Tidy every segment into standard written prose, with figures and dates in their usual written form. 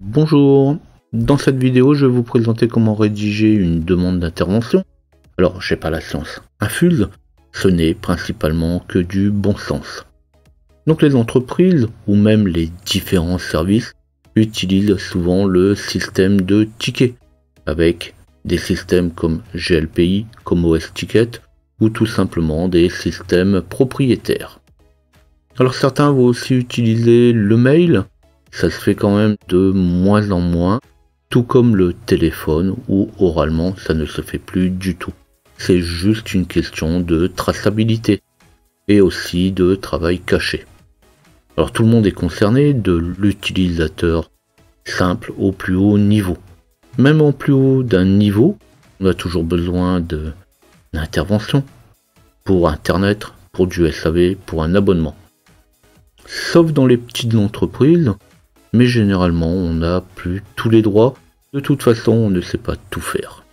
Bonjour, dans cette vidéo je vais vous présenter comment rédiger une demande d'intervention. Alors j'ai pas la science infuse, ce n'est principalement que du bon sens. Donc les entreprises ou même les différents services utilisent souvent le système de tickets avec des systèmes comme GLPI, comme OS Ticket ou tout simplement des systèmes propriétaires. Alors certains vont aussi utiliser le mail. Ça se fait quand même de moins en moins, tout comme le téléphone où oralement ça ne se fait plus du tout. C'est juste une question de traçabilité et aussi de travail caché. Alors tout le monde est concerné, de l'utilisateur simple au plus haut niveau. Même en plus haut d'un niveau, on a toujours besoin d'intervention pour Internet, pour du SAV, pour un abonnement. Sauf dans les petites entreprises, mais généralement on n'a plus tous les droits, de toute façon on ne sait pas tout faire.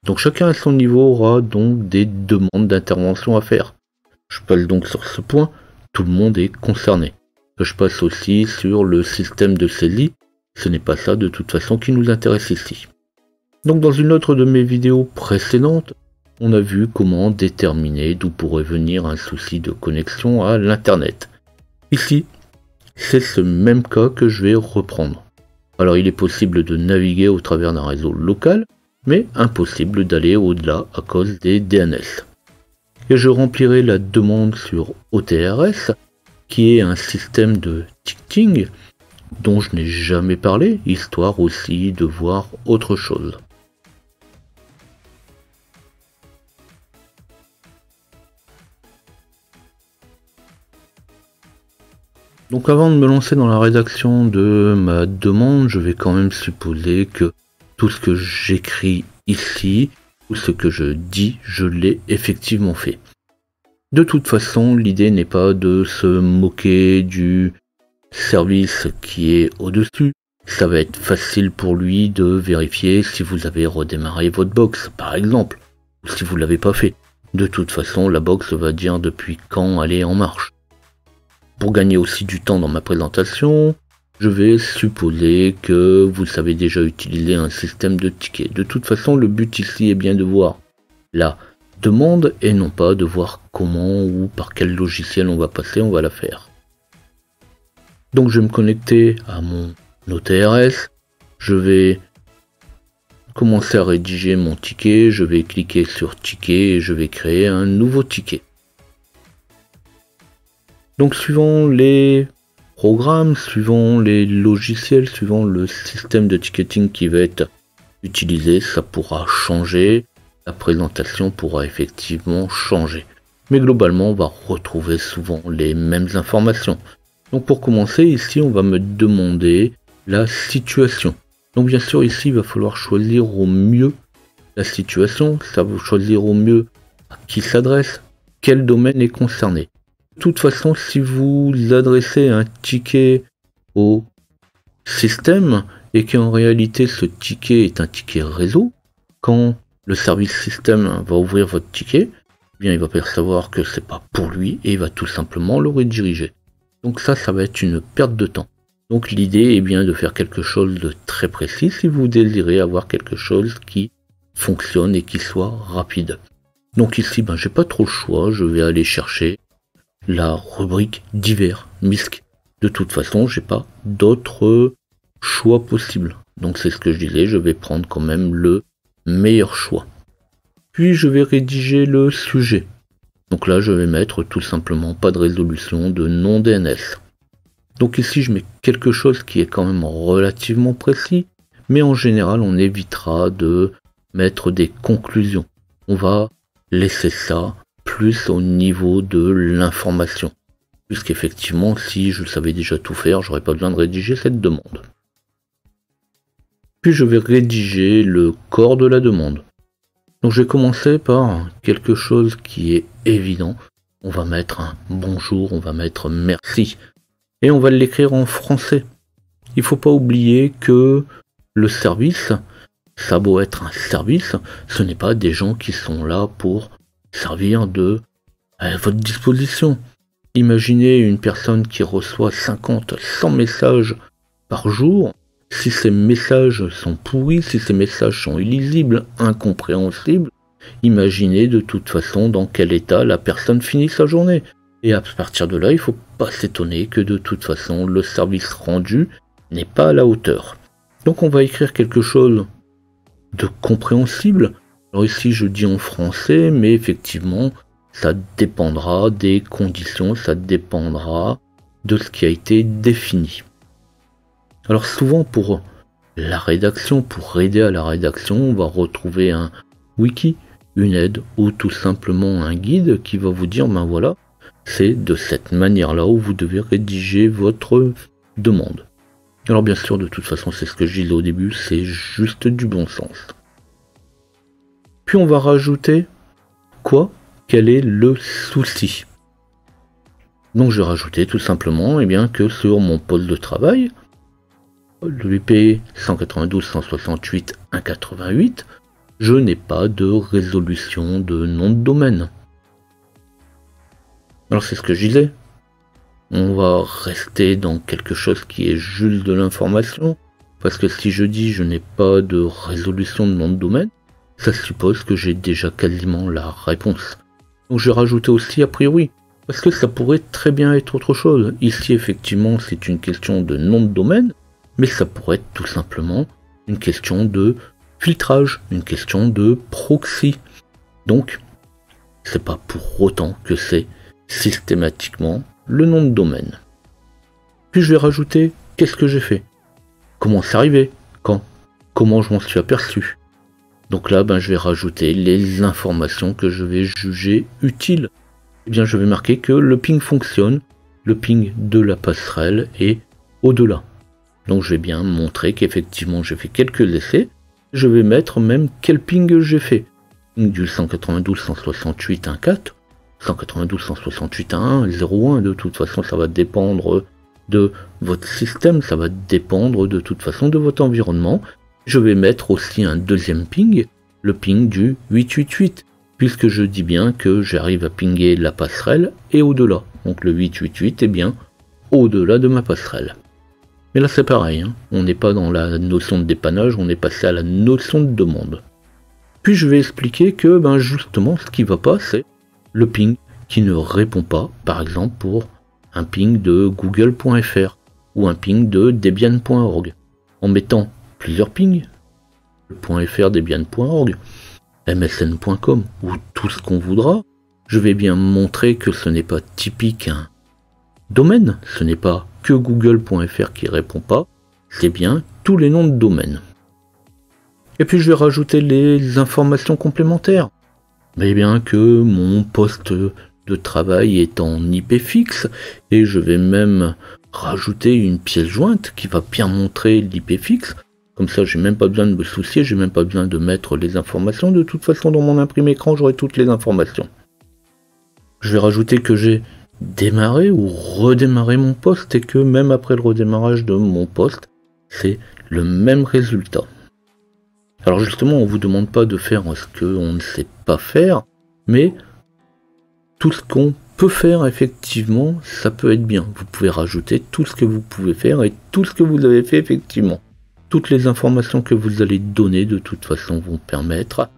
Donc chacun à son niveau aura donc des demandes d'intervention à faire. Je passe donc sur ce point, tout le monde est concerné. Je passe aussi sur le système de saisie, ce n'est pas ça de toute façon qui nous intéresse ici. Donc dans une autre de mes vidéos précédentes, on a vu comment déterminer d'où pourrait venir un souci de connexion à l'internet. Ici, c'est ce même cas que je vais reprendre. Alors il est possible de naviguer au travers d'un réseau local, mais impossible d'aller au-delà à cause des DNS. Et je remplirai la demande sur OTRS, qui est un système de ticketing dont je n'ai jamais parlé, histoire aussi de voir autre chose. Donc avant de me lancer dans la rédaction de ma demande, je vais quand même supposer que tout ce que j'écris ici, ou ce que je dis, je l'ai effectivement fait. De toute façon, l'idée n'est pas de se moquer du service qui est au-dessus. Ça va être facile pour lui de vérifier si vous avez redémarré votre box, par exemple, ou si vous ne l'avez pas fait. De toute façon, la box va dire depuis quand elle est en marche. Pour gagner aussi du temps dans ma présentation, je vais supposer que vous savez déjà utiliser un système de tickets. De toute façon, le but ici est bien de voir la demande et non pas de voir comment ou par quel logiciel on va passer, on va la faire. Donc je vais me connecter à mon OTRS, je vais commencer à rédiger mon ticket, je vais cliquer sur ticket et je vais créer un nouveau ticket. Donc suivant les programmes, suivant les logiciels, suivant le système de ticketing qui va être utilisé, ça pourra changer, la présentation pourra effectivement changer. Mais globalement, on va retrouver souvent les mêmes informations. Donc pour commencer, ici, on va me demander la situation. Donc bien sûr, ici, il va falloir choisir au mieux la situation, ça va choisir au mieux à qui s'adresse, quel domaine est concerné. De toute façon, si vous adressez un ticket au système et qu'en réalité ce ticket est un ticket réseau, quand le service système va ouvrir votre ticket, eh bien il va percevoir que c'est pas pour lui et il va tout simplement le rediriger. Donc ça va être une perte de temps. Donc l'idée est bien de faire quelque chose de très précis si vous désirez avoir quelque chose qui fonctionne et qui soit rapide. Donc ici, j'ai pas trop le choix, je vais aller chercher la rubrique divers, MISC. De toute façon, j'ai pas d'autres choix possibles. Donc c'est ce que je disais, je vais prendre quand même le meilleur choix. Puis je vais rédiger le sujet. Donc là, je vais mettre tout simplement pas de résolution de non DNS. Donc ici, je mets quelque chose qui est quand même relativement précis, mais en général, on évitera de mettre des conclusions. On va laisser ça plus au niveau de l'information. Puisqu'effectivement, si je savais déjà tout faire, j'aurais pas besoin de rédiger cette demande. Puis je vais rédiger le corps de la demande. Donc je vais commencer par quelque chose qui est évident. On va mettre un bonjour, on va mettre merci. Et on va l'écrire en français. Il faut pas oublier que le service, ça a beau être un service, ce n'est pas des gens qui sont là pour servir de à votre disposition. Imaginez une personne qui reçoit 50, 100 messages par jour, si ces messages sont pourris, si ces messages sont illisibles, incompréhensibles, imaginez de toute façon dans quel état la personne finit sa journée. Et à partir de là, il ne faut pas s'étonner que de toute façon, le service rendu n'est pas à la hauteur. Donc on va écrire quelque chose de compréhensible. Alors ici, je dis en français, mais effectivement, ça dépendra des conditions, ça dépendra de ce qui a été défini. Alors souvent, pour la rédaction, pour aider à la rédaction, on va retrouver un wiki, une aide ou tout simplement un guide qui va vous dire, ben voilà, c'est de cette manière-là où vous devez rédiger votre demande. Alors bien sûr, de toute façon, c'est ce que je disais au début, c'est juste du bon sens. Puis on va rajouter quoi? Quel est le souci? Donc je vais rajouter tout simplement que sur mon poste de travail, l'UP 192.168.1.88, je n'ai pas de résolution de nom de domaine. Alors c'est ce que je disais. On va rester dans quelque chose qui est juste de l'information, parce que si je dis je n'ai pas de résolution de nom de domaine, ça suppose que j'ai déjà quasiment la réponse. Donc je vais rajouter aussi a priori, parce que ça pourrait très bien être autre chose. Ici effectivement c'est une question de nom de domaine, mais ça pourrait être tout simplement une question de filtrage, une question de proxy. Donc c'est pas pour autant que c'est systématiquement le nom de domaine. Puis je vais rajouter qu'est-ce que j'ai fait, comment c'est arrivé, quand, comment je m'en suis aperçu. Donc là, je vais rajouter les informations que je vais juger utiles. Je vais marquer que le ping fonctionne, le ping de la passerelle est au-delà. Donc je vais bien montrer qu'effectivement j'ai fait quelques essais. Je vais mettre même quel ping j'ai fait. Du 192.168.1.4, 192.168.1.1, 0.1, de toute façon ça va dépendre de votre système, ça va dépendre de toute façon de votre environnement. Je vais mettre aussi un deuxième ping, le ping du 888, puisque je dis bien que j'arrive à pinguer la passerelle et au-delà. Donc le 888 est bien au-delà de ma passerelle. Mais là c'est pareil, on n'est pas dans la notion de dépannage, on est passé à la notion de demande. Puis je vais expliquer que justement ce qui ne va pas, c'est le ping qui ne répond pas, par exemple pour un ping de google.fr ou un ping de debian.org. En mettant plusieurs pings, .fr, debian.org, msn.com ou tout ce qu'on voudra, je vais bien montrer que ce n'est pas typique un domaine, ce n'est pas que google.fr qui répond pas, c'est bien tous les noms de domaine. Et puis je vais rajouter les informations complémentaires. Que mon poste de travail est en IP fixe, et je vais même rajouter une pièce jointe qui va bien montrer l'IP fixe. Comme ça, j'ai même pas besoin de me soucier, j'ai même pas besoin de mettre les informations. De toute façon, dans mon imprimé écran, j'aurai toutes les informations. Je vais rajouter que j'ai démarré ou redémarré mon poste et que même après le redémarrage de mon poste, c'est le même résultat. Alors justement, on ne vous demande pas de faire ce qu'on ne sait pas faire, mais tout ce qu'on peut faire, effectivement, ça peut être bien. Vous pouvez rajouter tout ce que vous pouvez faire et tout ce que vous avez fait, effectivement. Toutes les informations que vous allez donner, de toute façon, vont permettre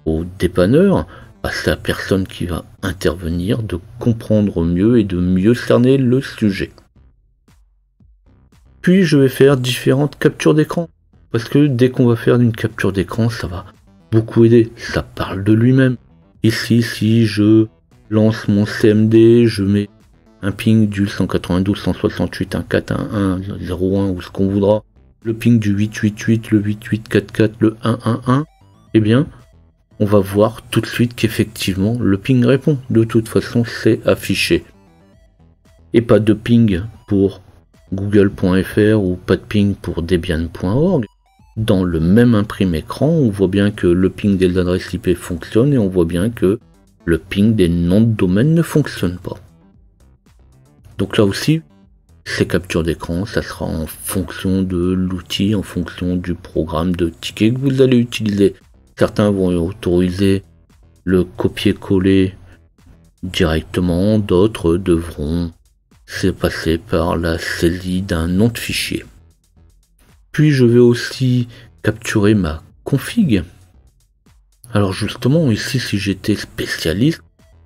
au dépanneur, à sa personne qui va intervenir, de comprendre mieux et de mieux cerner le sujet. Puis, je vais faire différentes captures d'écran. Parce que dès qu'on va faire une capture d'écran, ça va beaucoup aider. Ça parle de lui-même. Ici, si je lance mon CMD, je mets un ping du 192.168.1.4.1.1.0.1 ou ce qu'on voudra, le ping du 888, le 8844, le 111, on va voir tout de suite qu'effectivement le ping répond. De toute façon, c'est affiché. Et pas de ping pour google.fr ou pas de ping pour debian.org. Dans le même imprimé écran, on voit bien que le ping des adresses IP fonctionne et on voit bien que le ping des noms de domaine ne fonctionne pas. Donc là aussi, ces captures d'écran, ça sera en fonction de l'outil, en fonction du programme de ticket que vous allez utiliser. Certains vont autoriser le copier-coller directement, d'autres devront passer par la saisie d'un nom de fichier. Puis je vais aussi capturer ma config. Alors justement, ici, si j'étais spécialiste,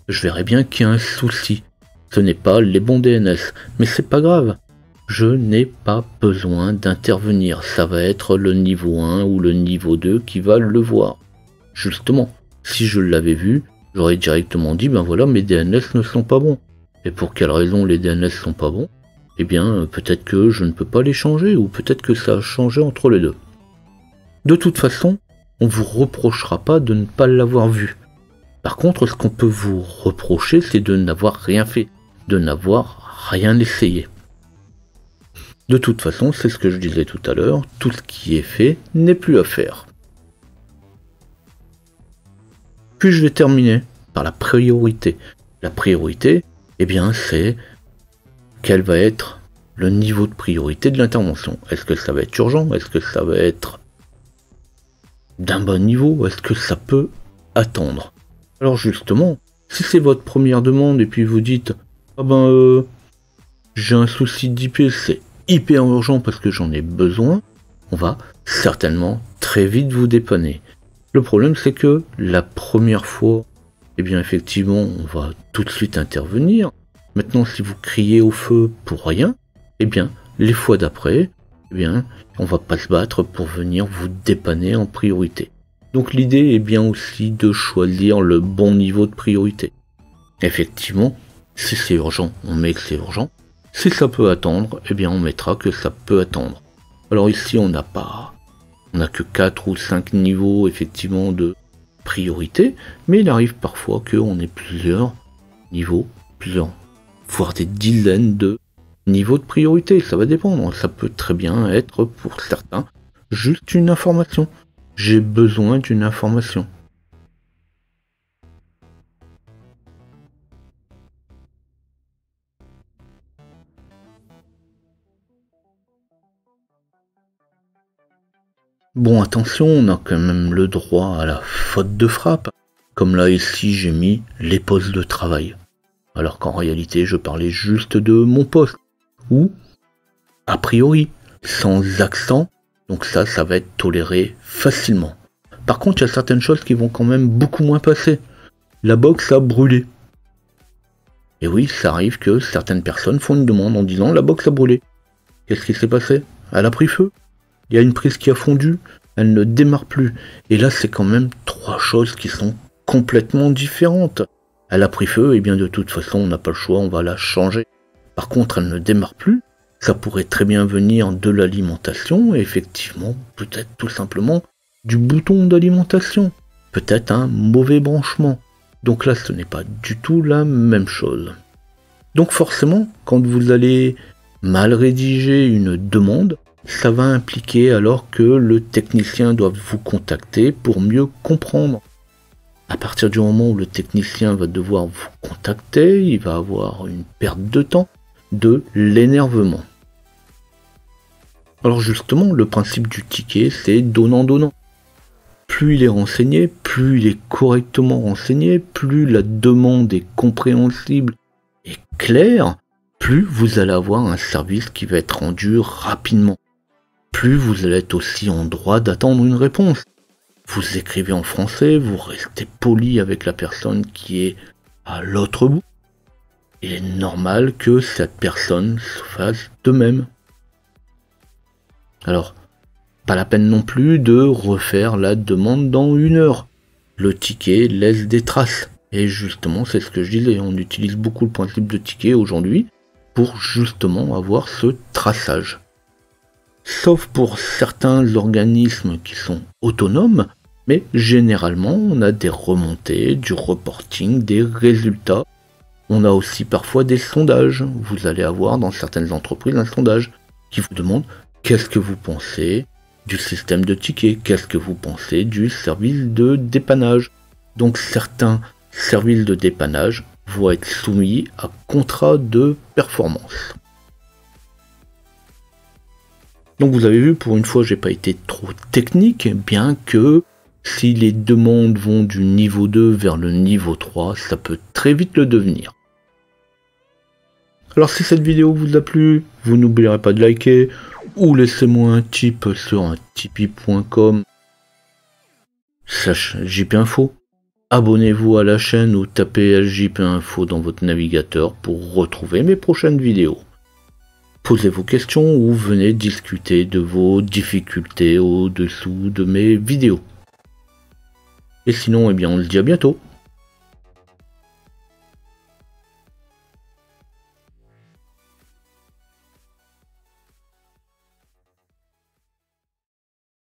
je verrais bien qu'il y a un souci. Ce n'est pas les bons DNS, mais c'est pas grave. Je n'ai pas besoin d'intervenir. Ça va être le niveau 1 ou le niveau 2 qui va le voir. Justement, si je l'avais vu, j'aurais directement dit, ben voilà, mes DNS ne sont pas bons. Et pour quelle raison les DNS sont pas bons? Eh bien, peut-être que je ne peux pas les changer, ou peut-être que ça a changé entre les deux. De toute façon, on vous reprochera pas de ne pas l'avoir vu. Par contre, ce qu'on peut vous reprocher, c'est de n'avoir rien fait, de n'avoir rien essayé. De toute façon, c'est ce que je disais tout à l'heure, tout ce qui est fait n'est plus à faire. Puis je vais terminer par la priorité. La priorité, eh bien, c'est quel va être le niveau de priorité de l'intervention. Est-ce que ça va être urgent? Est-ce que ça va être d'un bon niveau? Est-ce que ça peut attendre? Alors justement, si c'est votre première demande et puis vous dites « Ah ben, j'ai un souci d'IP, c'est hyper urgent parce que j'en ai besoin », on va certainement très vite vous dépanner. Le problème, c'est que la première fois, eh bien effectivement, on va tout de suite intervenir. Maintenant, si vous criez au feu pour rien, eh bien, les fois d'après, eh bien, on va pas se battre pour venir vous dépanner en priorité. Donc l'idée est bien aussi de choisir le bon niveau de priorité. Effectivement, si c'est urgent, on met que c'est urgent. Si ça peut attendre, eh bien on mettra que ça peut attendre. Alors ici, on n'a que 4 ou 5 niveaux effectivement de priorité, mais il arrive parfois qu'on ait plusieurs niveaux, voire des dizaines de niveaux de priorité. Ça va dépendre. Ça peut très bien être pour certains juste une information. J'ai besoin d'une information. Bon, attention, on a quand même le droit à la faute de frappe. Comme là, ici, j'ai mis les postes de travail. Alors qu'en réalité, je parlais juste de mon poste. Ou, a priori, sans accent. Donc ça va être toléré facilement. Par contre, il y a certaines choses qui vont quand même beaucoup moins passer. La box a brûlé. Et oui, ça arrive que certaines personnes font une demande en disant « la box a brûlé ». Qu'est-ce qui s'est passé? Elle a pris feu. Il y a une prise qui a fondu, elle ne démarre plus. Et là, c'est quand même 3 choses qui sont complètement différentes. Elle a pris feu, et bien de toute façon, on n'a pas le choix, on va la changer. Par contre, elle ne démarre plus. Ça pourrait très bien venir de l'alimentation, et effectivement, peut-être tout simplement du bouton d'alimentation. Peut-être un mauvais branchement. Donc là, ce n'est pas du tout la même chose. Donc forcément, quand vous allez mal rédiger une demande, ça va impliquer alors que le technicien doit vous contacter pour mieux comprendre. À partir du moment où le technicien va devoir vous contacter, il va avoir une perte de temps, de l'énervement. Alors justement, le principe du ticket, c'est donnant-donnant. Plus il est renseigné, plus il est correctement renseigné, plus la demande est compréhensible et claire, plus vous allez avoir un service qui va être rendu rapidement. Plus vous allez être aussi en droit d'attendre une réponse. Vous écrivez en français, vous restez poli avec la personne qui est à l'autre bout. Il est normal que cette personne se fasse de même. Alors, pas la peine non plus de refaire la demande dans 1 heure. Le ticket laisse des traces. Et justement, c'est ce que je disais, on utilise beaucoup le principe de ticket aujourd'hui pour justement avoir ce traçage. Sauf pour certains organismes qui sont autonomes, mais généralement on a des remontées, du reporting, des résultats. On a aussi parfois des sondages. Vous allez avoir dans certaines entreprises un sondage qui vous demande qu'est-ce que vous pensez du système de tickets, qu'est-ce que vous pensez du service de dépannage. Donc certains services de dépannage vont être soumis à contrat de performance. Donc vous avez vu, pour une fois, j'ai pas été trop technique, bien que si les demandes vont du niveau 2 vers le niveau 3, ça peut très vite le devenir. Alors si cette vidéo vous a plu, vous n'oublierez pas de liker, ou laissez-moi un tip sur un tipeee.com /JPinfo. Abonnez-vous à la chaîne ou tapez LJP Info dans votre navigateur pour retrouver mes prochaines vidéos. Posez vos questions ou venez discuter de vos difficultés au-dessous de mes vidéos. Et sinon, on se dit à bientôt.